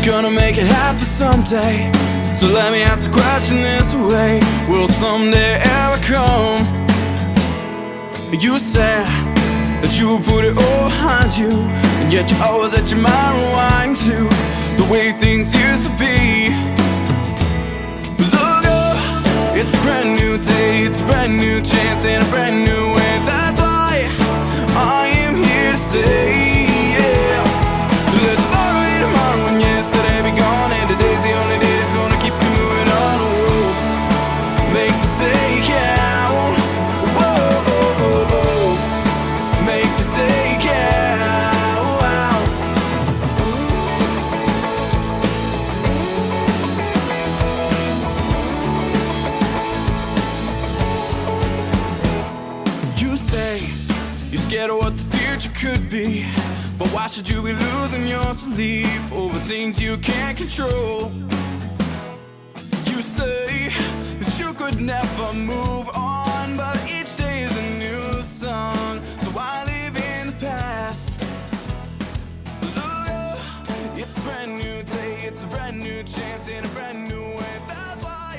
gonna make it happen someday. So let me ask the question this way: will someday ever come? You said that you would put it all behind you, and yet you always let your mind rewind to the way things used to be. Look up, it's a brand new day, it's a brand new chance and a brand new way. That's why I am here to say, yeah, let tomorrow be tomorrow and yesterday be gone, and today's the only day that's gonna keep you moving on. Whoa, make today count. Whoa, make today count. Wow. You say you're scared of what the future could be, but why should you be losing your sleep over things you can't control? You say that you could never move on, but each day is a new song, so why live in the past? Look up, it's a brand new day, it's a brand new chance and a brand new way. That's why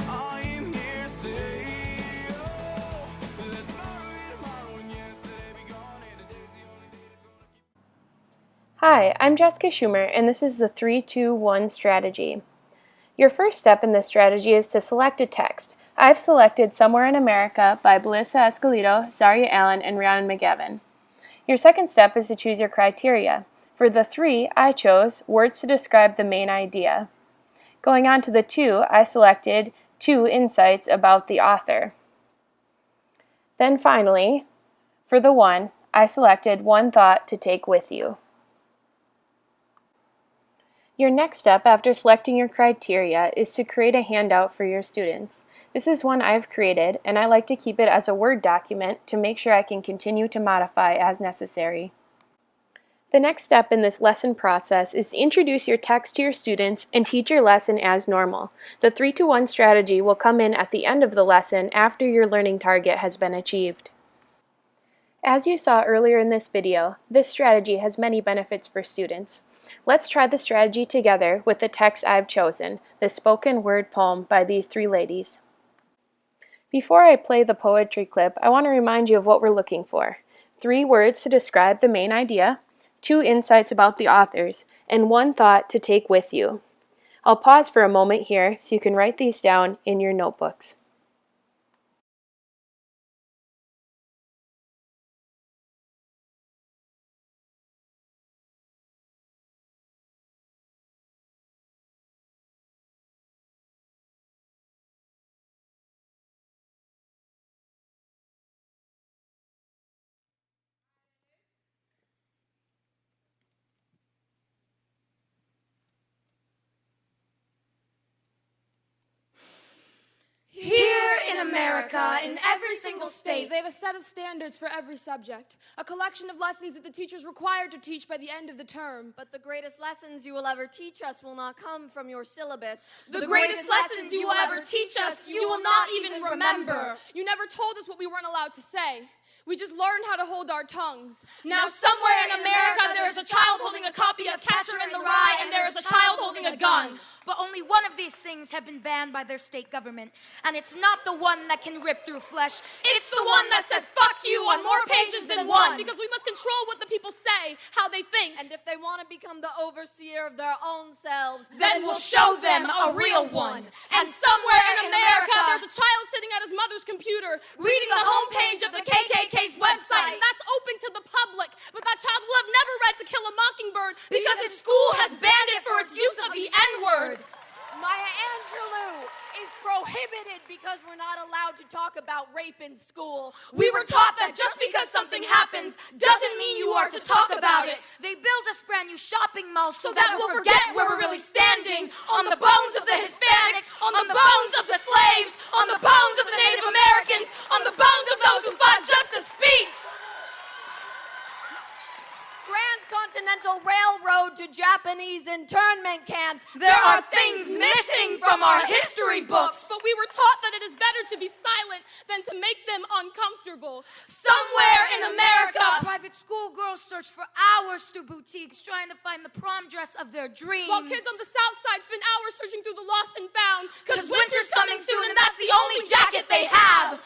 I am here to say, oh, let tomorrow be tomorrow and yesterday be gone, and today's the only day that's gonna keep. Hi, I'm Jessica Schumer, and this is the 3-2-1 strategy. Your first step in this strategy is to select a text. I've selected Somewhere in America by Belissa Escoleto, Zaria Allen, and Rhiannon McGavin. Your second step is to choose your criteria. For the 3, I chose words to describe the main idea. Going on to the 2, I selected 2 insights about the author. Then finally, for the 1, I selected 1 thought to take with you. Your next step after selecting your criteria is to create a handout for your students. This is one I've created, and I like to keep it as a Word document to make sure I can continue to modify as necessary. The next step in this lesson process is to introduce your text to your students and teach your lesson as normal. The 3-2-1 strategy will come in at the end of the lesson after your learning target has been achieved. As you saw earlier in this video, this strategy has many benefits for students. Let's try the strategy together with the text I've chosen, the spoken word poem by these 3 ladies. Before I play the poetry clip, I want to remind you of what we're looking for. 3 words to describe the main idea, 2 insights about the authors, and 1 thought to take with you. I'll pause for a moment here so you can write these down in your notebooks. America, in every single state, they have a set of standards for every subject, a collection of lessons that the teacher's required to teach by the end of the term. But the greatest lessons you will ever teach us will not come from your syllabus. The greatest lessons you will ever teach us, you will not even remember. You never told us what we weren't allowed to say. We just learned how to hold our tongues. Now somewhere in America there is a child holding a copy of Catcher in the Rye, and there is a child holding a gun. But only one of these things have been banned by their state government, and it's not the one that can rip through flesh. It's the one that says fuck you on more pages than one. Because we must control what the people say, how they think. And if they want to become the overseer of their own selves, then we'll show them a real one. And somewhere in America there's a child sitting at his mother's computer reading the homepage of the KKK's website. And that's open to the public. But that child will have never read To Kill a Mockingbird because his school has banned it for its use of the N-word. Maya Angelou is prohibited because we're not allowed to talk about rape in school. We were taught that just because something happens doesn't mean you are to talk about it. They build us brand new shopping malls so that we'll forget where we're really standing. On the bones of the Hispanics, on the bones of the slaves, on the bones of the Native Americans, on the bones of those who fought just to speak. Transcontinental Railroad to Japanese internment camps. There are things missing from our history. history books. But we were taught that it is better to be silent than to make them uncomfortable. Somewhere in America, Private school girls search for hours through boutiques trying to find the prom dress of their dreams. while kids on the south side spend hours searching through the lost and found, because winter's coming soon and that's the only jacket they have.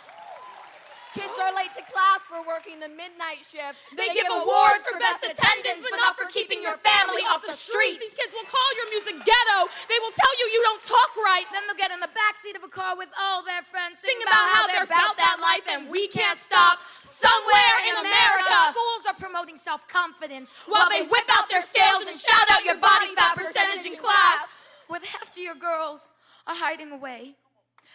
Kids are late to class for working the midnight shift. They give awards for best attendance, but not for keeping your family off the streets. These kids will call your music ghetto. They will tell you you don't talk right. Then they'll get in the backseat of a car with all their friends, Sing about how they're about that life and we can't stop. Somewhere in America, schools are promoting self-confidence while they whip out their scales and shout out your body fat percentage in class. where the heftier girls are hiding away.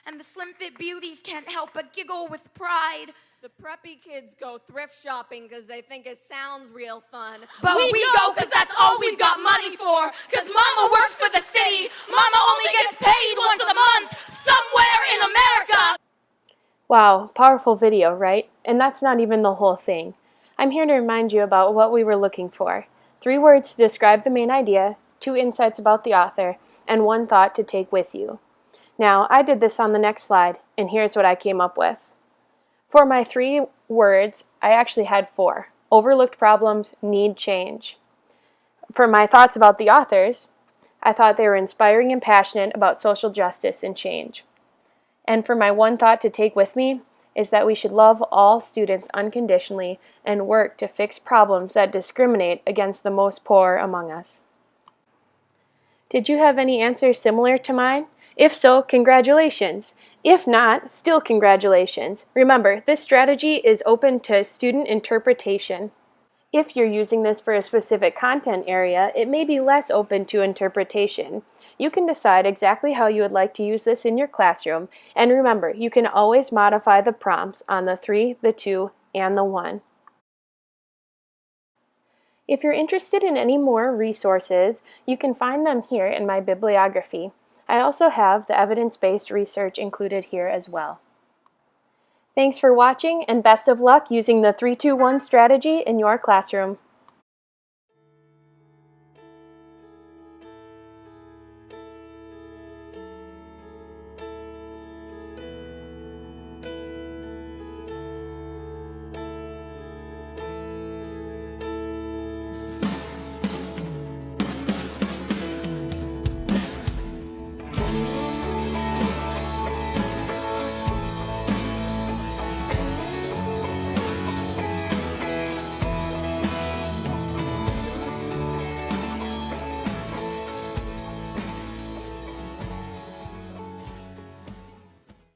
And the slim-fit beauties can't help but giggle with pride. The preppy kids go thrift shopping because they think it sounds real fun. But we go because that's all we've got money for. Because mama works for the city. Mama only gets paid once a month somewhere in America. Wow, powerful video, right? And that's not even the whole thing. I'm here to remind you about what we were looking for. 3 words to describe the main idea, 2 insights about the author, and 1 thought to take with you. Now, I did this on the next slide, and here's what I came up with. For my 3 words, I actually had 4. Overlooked problems need change. For my thoughts about the authors, I thought they were inspiring and passionate about social justice and change. And for my 1 thought to take with me is that we should love all students unconditionally and work to fix problems that discriminate against the most poor among us. Did you have any answers similar to mine? If so, congratulations. If not, still congratulations. Remember, this strategy is open to student interpretation. If you're using this for a specific content area, it may be less open to interpretation. You can decide exactly how you would like to use this in your classroom, and remember, you can always modify the prompts on the 3, the 2, and the 1. If you're interested in any more resources, you can find them here in my bibliography. I also have the evidence-based research included here as well. Thanks for watching, and best of luck using the 3-2-1 strategy in your classroom.